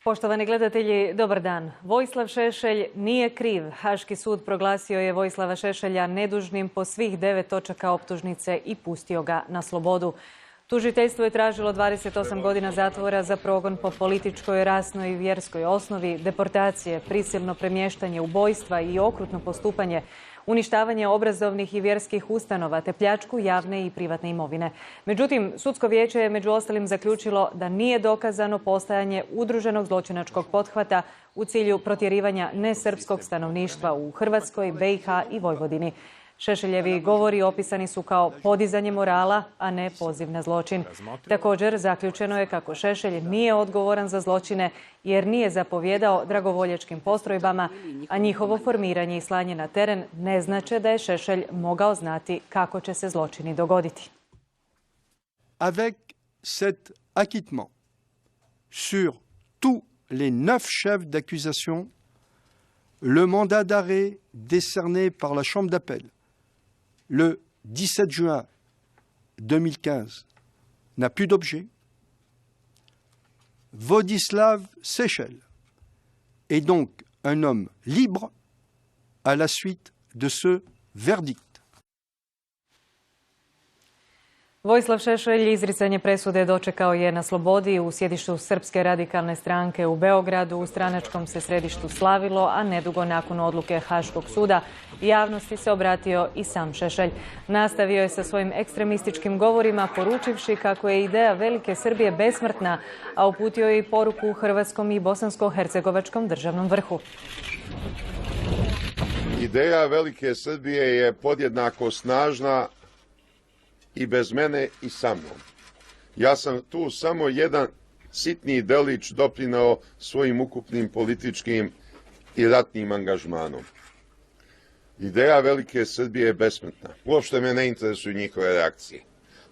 Poštovani gledatelji, dobar dan. Vojislav Šešelj nije kriv. Haški sud proglasio je Vojislava Šešelja nedužnim po svih 9 točaka optužnice i pustio ga na slobodu. Tužiteljstvo je tražilo 28 godina zatvora za progon po političkoj, rasnoj i vjerskoj osnovi, deportacije, prisilno premještanje, ubojstva i okrutno postupanje, uništavanje obrazovnih i vjerskih ustanova te pljačku javne i privatne imovine. Međutim, sudsko vijeće je među ostalim zaključilo da nije dokazano postojanje udruženog zločinačkog pothvata u cilju protjerivanja nesrpskog stanovništva u Hrvatskoj, BiH i Vojvodini. Šešeljevi govori opisani su kao podizanje morala, a ne poziv na zločin. Također, zaključeno je kako Šešelj nije odgovoran za zločine jer nije zapovjedao dragovoljačkim postrojbama, a njihovo formiranje i slanje na teren ne znače da je Šešelj mogao znati kako će se zločini dogoditi. Avec cet acquittement sur tous les 9 chefs d'accusation, le mandat d'arrêt décerné par la Chambre d'appel le 17 juin 2015 n'a plus d'objet. Vojislav Šešelj est donc un homme libre à la suite de ce verdict. Vojislav Šešelj izricanje presude dočekao je na slobodi u sjedištu Srpske radikalne stranke u Beogradu. U stranačkom se središtu slavilo, a nedugo nakon odluke Haškog suda javnosti se obratio i sam Šešelj. Nastavio je sa svojim ekstremističkim govorima, poručivši kako je ideja Velike Srbije besmrtna, a uputio je i poruku hrvatskom i bosansko-hercegovačkom državnom vrhu. Ideja Velike Srbije je podjednako snažna i bez mene i sa mnom. Ja sam tu samo jedan sitni delić doprineo svojim ukupnim političkim i ratnim angažmanom. Ideja Velike Srbije je besmrtna. Uopšte me ne interesuju njihove reakcije.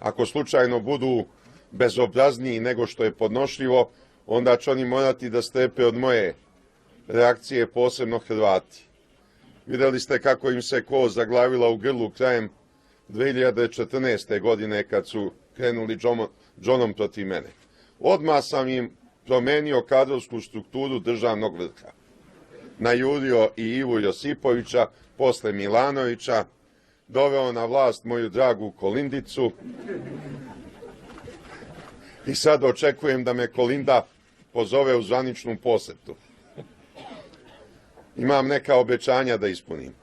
Ako slučajno budu bezobrazniji nego što je podnošljivo, onda će oni morati da strepe od moje reakcije, posebno Hrvati. Videli ste kako im se kost zaglavila u grlu krajem 2014. godine kad su krenuli džonom protiv mene. Odmah sam im promenio kadrovsku strukturu državnog vrha. Najurio i Ivu Josipovića, posle Milanovića, doveo na vlast moju dragu Kolindicu i sad očekujem da me Kolinda pozove u zvaničnu posetu. Imam neka obećanja da ispunim.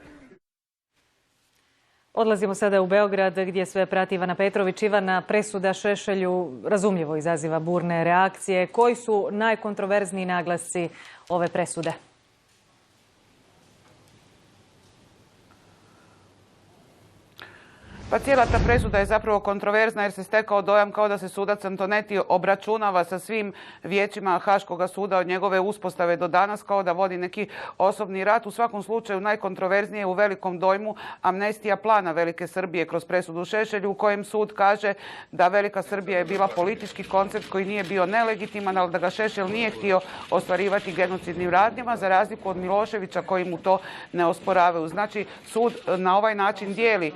Odlazimo sada u Beograd gdje sve prati Ivana Petrović. Ivana, presuda Šešelju razumljivo izaziva burne reakcije. Koji su najkontroverzniji naglasci ove presude? Pa cijela ta presuda je zapravo kontroverzna jer se stekao dojam kao da se sudac Antonetti obračunava sa svim vijećima Haškoga suda od njegove uspostave do danas, kao da vodi neki osobni rat. U svakom slučaju najkontroverznije u velikom dojmu amnestija plana Velike Srbije kroz presudu Šešelju, u kojem sud kaže da Velika Srbija je bila politički koncept koji nije bio nelegitiman, ali da ga Šešelj nije htio ostvarivati genocidnim radnjama, za razliku od Miloševića koji mu to ne osporavaju. Znači, sud na ovaj način dijeli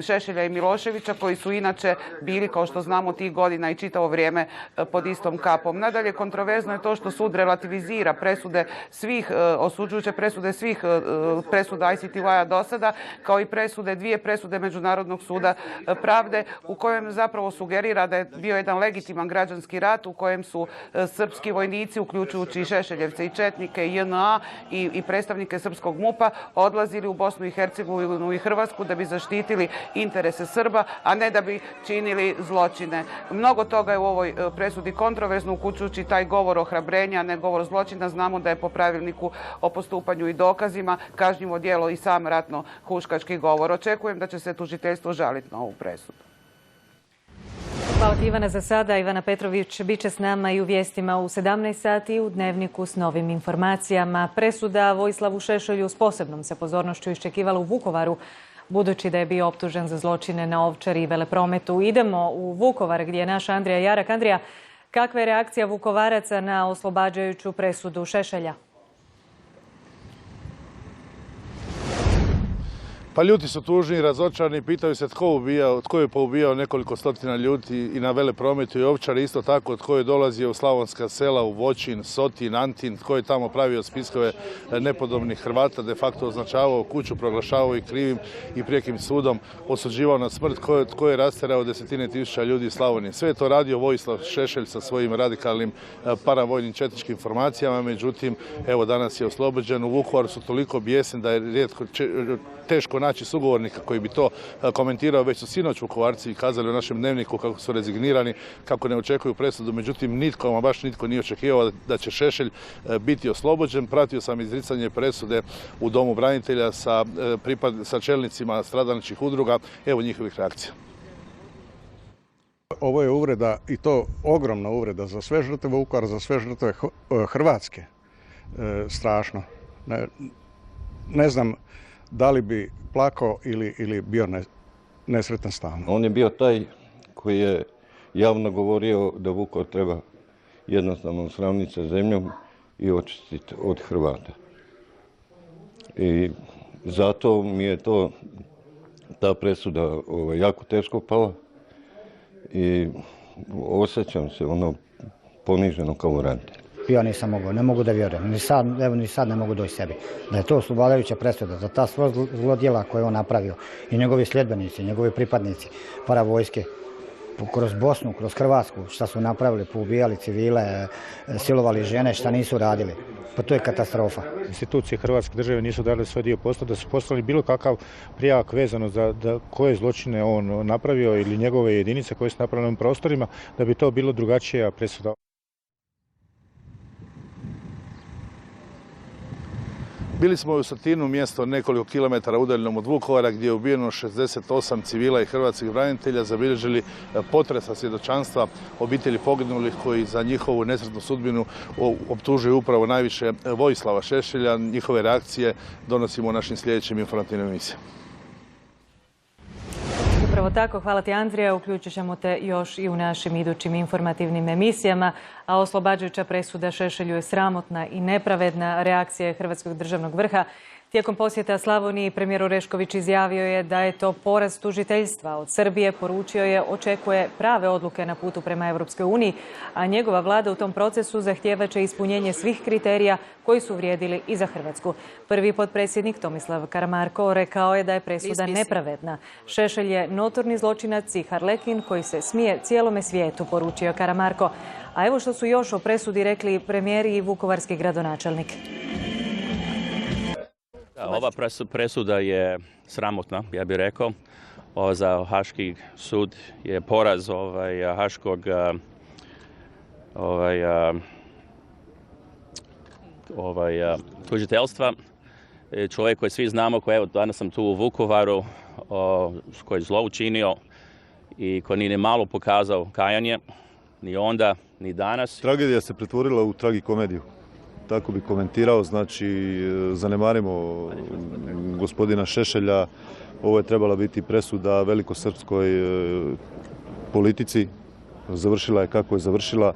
Šešelja i Miloševića, koji su inače bili, kao što znamo, tih godina i čitavo vrijeme pod istom kapom. Nadalje, kontroverzno je to što sud relativizira presude svih, osuđujuće presude svih presuda ICTY-a do sada, kao i dvije presude Međunarodnog suda pravde, u kojem zapravo sugerira da je bio jedan legitiman građanski rat u kojem su srpski vojnici, uključujući i Šešeljevce i četnike i JNA i predstavnike srpskog MUP-a, odlazili u Bosnu i Hercegovinu i Hrvatsku da bi zaštitili interese Srba, a ne da bi činili zločine. Mnogo toga je u ovoj presudi kontroverzno, uključujući taj govor ohrabrenja, a ne govor zločina. Znamo da je po pravilniku o postupanju i dokazima kažnjivo djelo i sam ratno-huškački govor. Očekujem da će se tužiteljstvo žaliti na ovu presudu. Hvala ti, Ivana, za sada. Ivana Petrović bit će s nama i u vijestima u 17 sati u Dnevniku s novim informacijama. Presuda Vojislavu Šešelju s posebnom se pozornošću iščekivala u Vukovaru, budući da je bio optužen za zločine na Ovčari i Veleprometu. Idemo u Vukovar gdje je naša Andrija Jarak. Andrija, kakva je reakcija Vukovaraca na oslobađajuću presudu Šešelja? Pa ljudi su tužni, razočarani, pitaju se tko je poubijao nekoliko stotina ljudi i na Veleprometu i Ovčari, isto tako tko je dolazio u slavonska sela, u Voćin, Sotin, Antin, tko je tamo pravio spiskove nepodobnih Hrvata, de facto označavao kuću, proglašavao ih krivim i prijekim sudom, osuđivao na smrt, tko je rasterao desetine tisuća ljudi iz Slavonije. Sve je to radio Vojislav Šešelj sa svojim radikalnim paravojnim četničkim formacijama, međutim, evo danas je oslobođen. U Vukovaru su toliko bijesni da je rijetko teško naći sugovornika koji bi to komentirao. Već su sinoć Vukovarci kazali u našem dnevniku kako su rezignirani, kako ne očekuju presudu. Međutim, nitko, baš nitko nije očekivao da će Šešelj biti oslobođen. Pratio sam izricanje presude u Domu branitelja sa čelnicima stradalničkih udruga. Evo njihovih reakcija. Ovo je uvreda, i to ogromna uvreda za sve žrtve Vukovara, za sve žrtve Hrvatske. Strašno. Ne znam da li bi plakao ili bio nesretan stalno. On je bio taj koji je javno govorio da Vukovar treba jednostavno sravniti sa zemljom i očistiti od Hrvata. I zato mi je ta presuda jako teško pala i osjećam se poniženo kao ranitelj. Ja nisam mogao, ne mogu da vjerujem, ni sad ne mogu doći sebi. Da je to oslobađajuća presuda, za ta sva zlodjela koje je on napravio i njegovi sljedbenici, njegovi pripadnici paravojske, kroz Bosnu, kroz Hrvatsku, šta su napravili, poubijali civile, silovali žene, šta nisu radili. Pa to je katastrofa. Institucije Hrvatske države nisu dali svoj dio posla, da su poslali bilo kakav prijavak vezano za koje zločine on napravio ili njegove jedinice koje su napravile na ovim prostorima, da bi to bilo drugačija presuda. Bili smo u Sotinu, mjesto nekoliko kilometara udaljenom od Vukovara, gdje je ubijeno 68 civila i hrvatskih branitelja, zabilježili potresa svjedočanstva obitelji poginulih koji za njihovu nesretnu sudbinu optužuju upravo najviše Vojislava Šešelja. Njihove reakcije donosimo u našim sljedećim informativnim emisijama. Upravo tako, hvala ti Andrija, uključit ćemo te još i u našim idućim informativnim emisijama, a oslobađajuća presuda Šešelju je sramotna i nepravedna. Reakcija Hrvatskog državnog vrha. Tijekom posjeta Slavoniji premijer Orešković izjavio je da je to poraz tužiteljstva. Od Srbije poručio je očekuje prave odluke na putu prema Europskoj uniji, a njegova vlada u tom procesu zahtijevaće ispunjenje svih kriterija koji su vrijedili i za Hrvatsku. Prvi potpredsjednik Tomislav Karamarko rekao je da je presuda nepravedna. Šešelj je notorni zločinac i harlekin koji se smije cijelome svijetu, poručio Karamarko. A evo što su još o presudi rekli premijer i vukovarski gradonačelnik. Ova presuda je sramotna, ja bih rekao. Za Haški sud je poraz Haškog tužiteljstva. Čovjek koji svi znamo, koji evo danas sam tu u Vukovaru, koji je zlo učinio i koji nije malo pokazao kajanje, ni onda, ni danas. Tragedija se pretvorila u tragikomediju. Tako bi komentirao, znači zanemarimo gospodina Šešelja. Ovo je trebala biti presuda velikosrpskoj politici. Završila je kako je završila.